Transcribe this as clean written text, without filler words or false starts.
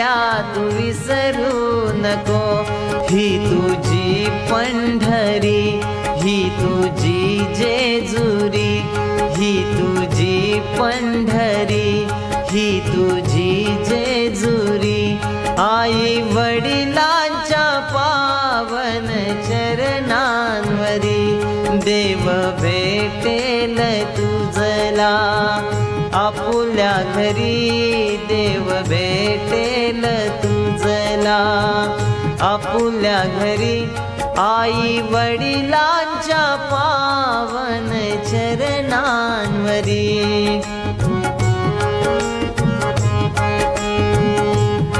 आपल्या तू विसरू नको. ही तुझी पंढरी, ही तुझी जेजुरी, ही तुझी पंढरी, ही तुझी जेजुरी. आई वडिलांच्या पावन चरणांवरी देव भेटेल तुझला. आपुल्या घरी देव भेटेल तुझला. आपुल्या घरी आई वडिलांच्या पावन चरणांवरी.